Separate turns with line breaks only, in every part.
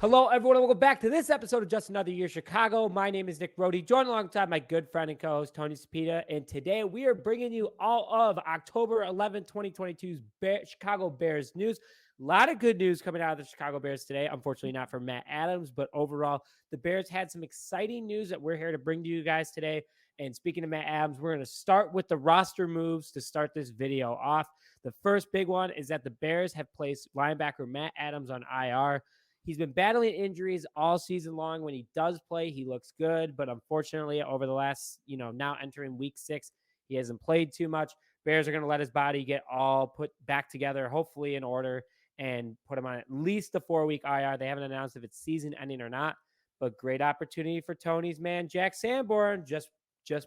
Hello, everyone, and welcome back to this episode of Just Another Year Chicago. My name is Nick Brody, joined alongside my good friend and co-host Tony Cepeda, and today we are bringing you all of October 11th, 2022's Chicago Bears news. A lot of good news coming out of the Chicago Bears today. Unfortunately, not for Matt Adams, but overall, the Bears had some exciting news that we're here to bring to you guys today. And speaking of Matt Adams, we're going to start with the roster moves to start this video off. The first big one is that the Bears have placed linebacker Matt Adams on IR. He's been battling injuries all season long. When he does play, he looks good. But unfortunately, over the last, now entering week 6, he hasn't played too much. Bears are going to let his body get all put back together, hopefully in order, and put him on at least the 4-week IR. They haven't announced if it's season ending or not. But great opportunity for Tony's man, Jack Sanborn. Just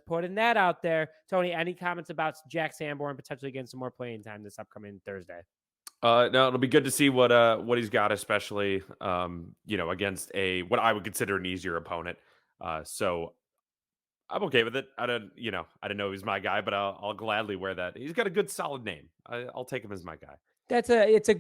putting that out there. Tony, any comments about Jack Sanborn potentially getting some more playing time this upcoming Thursday?
No, it'll be good to see what he's got, especially against what I would consider an easier opponent. So I'm okay with it. I didn't know he was my guy, but I'll gladly wear that. He's got a good, solid name. I'll take him as my guy.
It's a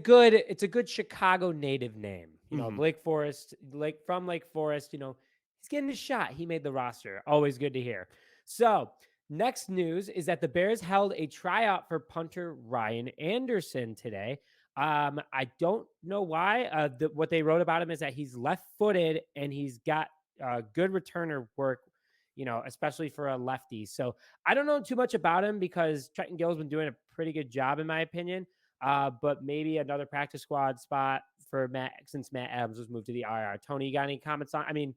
good Chicago native name.
Hmm.
Lake Forest, Lake Forest, he's getting a shot. He made the roster. Always good to hear. So, next news is that the Bears held a tryout for punter Ryan Anderson today. I don't know why. What they wrote about him is that he's left-footed and he's got good returner work, especially for a lefty. So I don't know too much about him because Trenton Gill's been doing a pretty good job, in my opinion. But maybe another practice squad spot for Matt since Matt Adams was moved to the IR. Tony, you got any comments on? I mean,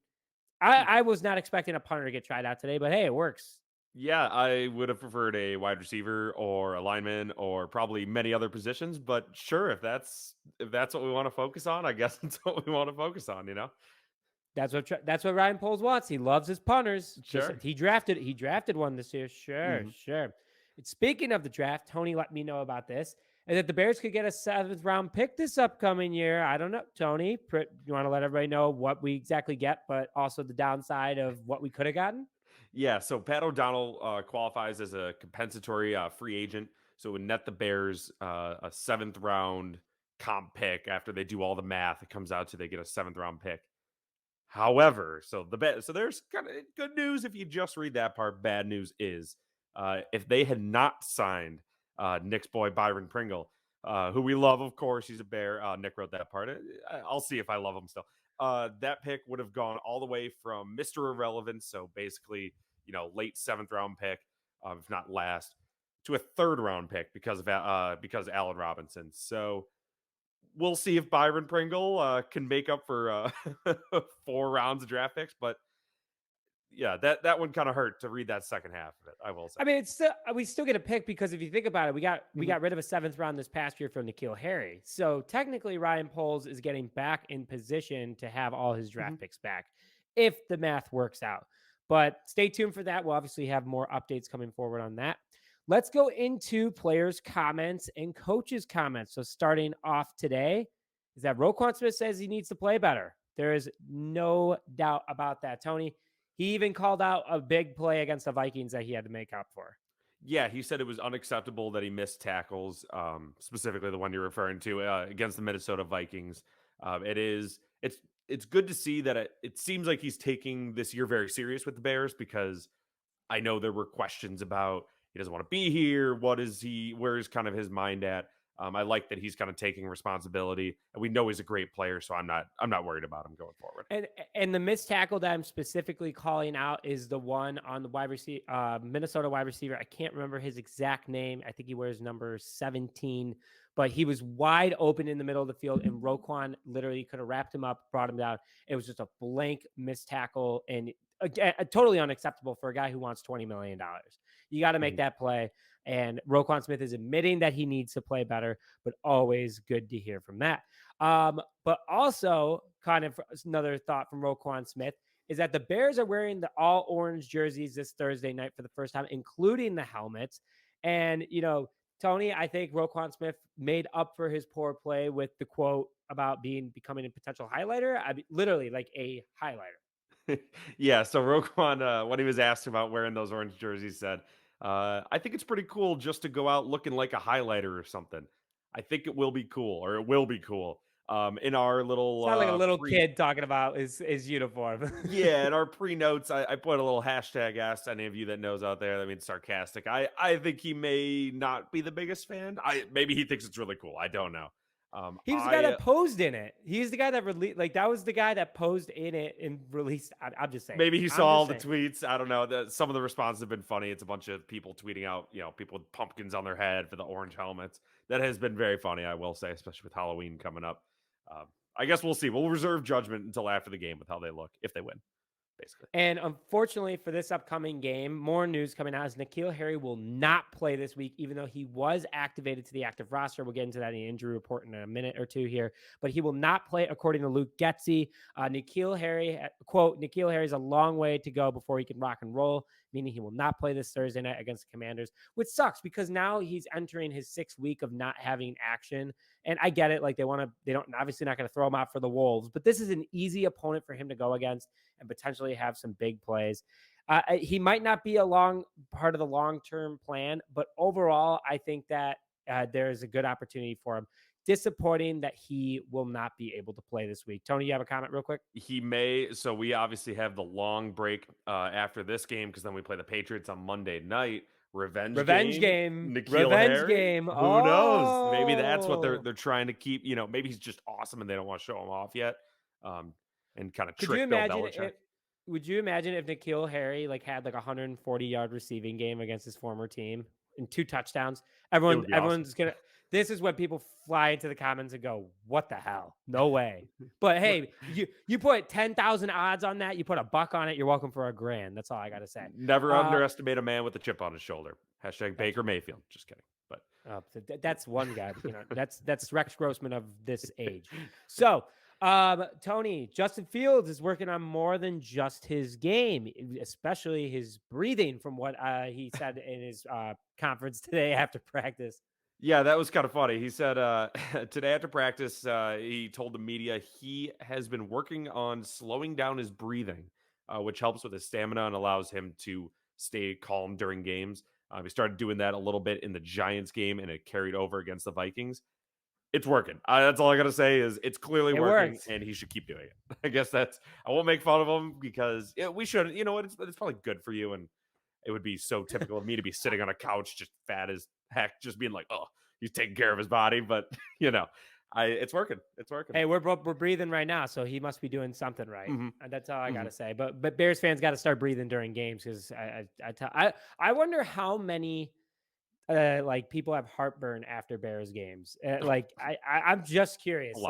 I was not expecting a punter to get tried out today, but hey, it works.
Yeah, I would have preferred a wide receiver or a lineman or probably many other positions. But sure, if that's what we want to focus on, I guess that's what we want to focus on.
That's what Ryan Poles wants. He loves his punters. Just
Sure.
he drafted one this year. Sure,
Hmm.
sure. And speaking of the draft, Tony let me know about this, and that the Bears could get a 7th-round pick this upcoming year. I don't know, Tony. You want to let everybody know what we exactly get, but also the downside of what we could have gotten?
Yeah, so Pat O'Donnell qualifies as a compensatory free agent, so it would net the Bears a 7th round comp pick. After they do all the math, it comes out to they get a 7th round pick. However, so there's kind of good news if you just read that part. Bad news is if they had not signed Nick's boy Byron Pringle, who we love, of course, he's a Bear. Nick wrote that part. I'll see if I love him still. That pick would have gone all the way from Mr. Irrelevant, so basically, late 7th round pick, if not last, to a 3rd round pick because of Allen Robinson. So we'll see if Byron Pringle can make up for 4 rounds of draft picks. But yeah, that one kind of hurt to read that second half of it, I will say.
I mean, it's still we still get a pick because if you think about it, we
Mhm.
got rid of a 7th round this past year from N'Keal Harry. So technically, Ryan Poles is getting back in position to have all his
Mhm.
draft picks back if the math works out. But stay tuned for that. We'll obviously have more updates coming forward on that. Let's go into players' comments and coaches' comments. So starting off today is that Roquan Smith says he needs to play better. There is no doubt about that, Tony. He even called out a big play against the Vikings that he had to make up for.
Yeah, he said it was unacceptable that he missed tackles, specifically the one you're referring to against the Minnesota Vikings. It's good to see that it seems like he's taking this year very serious with the Bears, because I know there were questions about he doesn't want to be here. Where is kind of his mind at? I like that he's kind of taking responsibility, and we know he's a great player, so I'm not worried about him going forward.
And the missed tackle that I'm specifically calling out is the one on the wide receiver, Minnesota wide receiver. I can't remember his exact name. I think he wears number 17, but he was wide open in the middle of the field, and Roquan literally could have wrapped him up, brought him down. It was just a blank missed tackle, and again, totally unacceptable for a guy who wants $20 million. You got to make
Mhm.
that play. And Roquan Smith is admitting that he needs to play better, but always good to hear from that. But also, kind of another thought from Roquan Smith is that the Bears are wearing the all orange jerseys this Thursday night for the first time, including the helmets. And, Tony, I think Roquan Smith made up for his poor play with the quote about becoming a potential highlighter. I mean, literally like a highlighter.
Yeah, so Roquan, when he was asked about wearing those orange jerseys, said, "I think it's pretty cool just to go out looking like a highlighter or something. I think it will be cool, or it will be cool." In our little
Sound like a little
pre
kid talking about his uniform.
yeah, in our pre-notes, I put a little hashtag ask any of you that knows out there. That means sarcastic. I think he may not be the biggest fan. Maybe he thinks it's really cool. I don't know.
He was the guy that posed in it. He's the guy that released, like, that was the guy that posed in it and released. I'm just saying.
Maybe he
I'm
saw all
just
the
saying.
tweets. I don't know. Some of the responses have been funny. It's a bunch of people tweeting out, people with pumpkins on their head for the orange helmets. That has been very funny, I will say, especially with Halloween coming up. I guess we'll see. We'll reserve judgment until after the game with how they look if they win, basically.
And unfortunately for this upcoming game, more news coming out is N'Keal Harry will not play this week, even though he was activated to the active roster. We'll get into that in the injury report in a minute or two here, but he will not play according to Luke Getsy. N'Keal Harry, quote, N'Keal Harry is a long way to go before he can rock and roll, meaning he will not play this Thursday night against the Commanders, which sucks because now he's entering his 6th week of not having action. And I get it. Like, they don't, obviously not going to throw him out for the Wolves, but this is an easy opponent for him to go against and potentially have some big plays. He might not be a part of the long-term plan, but overall, I think that there's a good opportunity for him. Disappointing that he will not be able to play this week. Tony, you have a comment real quick?
He may. So we obviously have the long break after this game because then we play the Patriots on Monday night. Revenge game. N'Keal
Revenge
Harry.
game.
Who knows? Maybe that's what
Oh,
they're trying to keep. Maybe he's just awesome and they don't want to show him off yet. And kind of
could you
trick Bill
imagine
Belichick.
would you imagine if N'Keal Harry had like a 140-yard receiving game against his former team and 2 touchdowns?
Awesome.
Everyone's gonna. This is when people fly into the comments and go, "What the hell? No way!" But hey, you put 10,000 odds on that. You put $1 on it. You're welcome for $1,000. That's all I gotta say.
Never underestimate a man with a chip on his shoulder. Hashtag Baker Mayfield. Just kidding. But
that's one guy. That's Rex Grossman of this age. So. Tony, Justin Fields is working on more than just his game, especially his breathing, from what he said in his conference today after practice.
yeah, that was kind of funny. He said today after practice, he told the media he has been working on slowing down his breathing, which helps with his stamina and allows him to stay calm during games. He started doing that a little bit in the Giants game, and it carried over against the Vikings. It's working. That's all I got to say is it's clearly working,
works.
and he should keep doing it. I guess I won't make fun of him because we shouldn't. You know what? It's probably good for you, and it would be so typical of me to be sitting on a couch just fat as heck, just being like, oh, he's taking care of his body. But, it's working. It's working.
Hey, we're breathing right now, so he must be doing something right.
Mm-hmm.
And that's all I got to say. But Bears fans got to start breathing during games because I wonder how many people have heartburn after Bears games. I'm just curious. A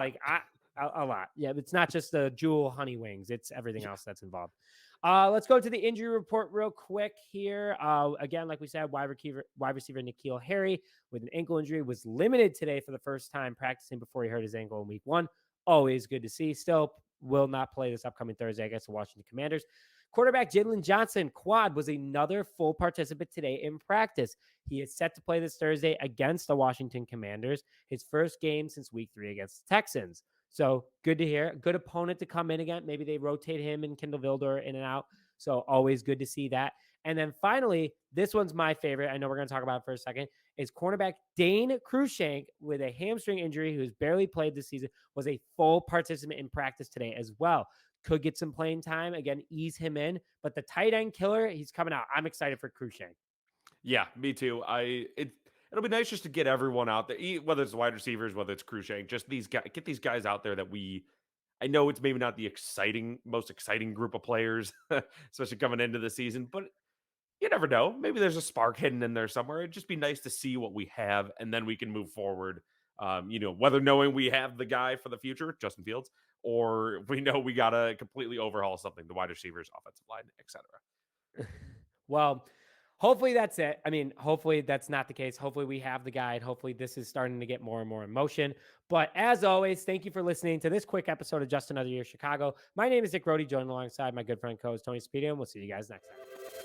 lot. Yeah, it's not just the Jewel honey wings. It's everything else that's involved. Let's go to the injury report real quick here. Again, like we said, wide receiver N'Keal Harry with an ankle injury was limited today for the first time practicing before he hurt his ankle in week 1. Always good to see. Still will not play this upcoming Thursday against the Washington Commanders. Quarterback Jaylon Johnson, quad, was another full participant today in practice. He is set to play this Thursday against the Washington Commanders, his first game since week 3 against the Texans. So good to hear. Good opponent to come in again. Maybe they rotate him and Kindle Vildor in and out. So always good to see that. And then finally, this one's my favorite. I know we're going to talk about it for a second. Is cornerback Dane Cruikshank with a hamstring injury, who's barely played this season, was a full participant in practice today as well. Could get some playing time. Again, ease him in. But the tight end killer, he's coming out. I'm excited for Cruikshank.
Yeah, me too. It'll be nice just to get everyone out there, whether it's wide receivers, whether it's Cruikshank, just these guys, get these guys out there that I know it's maybe not the most exciting group of players, especially coming into the season, but you never know. Maybe there's a spark hidden in there somewhere. It'd just be nice to see what we have, and then we can move forward. Whether knowing we have the guy for the future, Justin Fields, or we know we got to completely overhaul something, the wide receivers, offensive line, etc.
Well, hopefully that's it. I mean, hopefully that's not the case. Hopefully we have the guide. Hopefully this is starting to get more and more in motion. But as always, thank you for listening to this quick episode of Just Another Year Chicago. My name is Nick Rody, joined alongside my good friend co-host Tony Speedo, and we'll see you guys next time.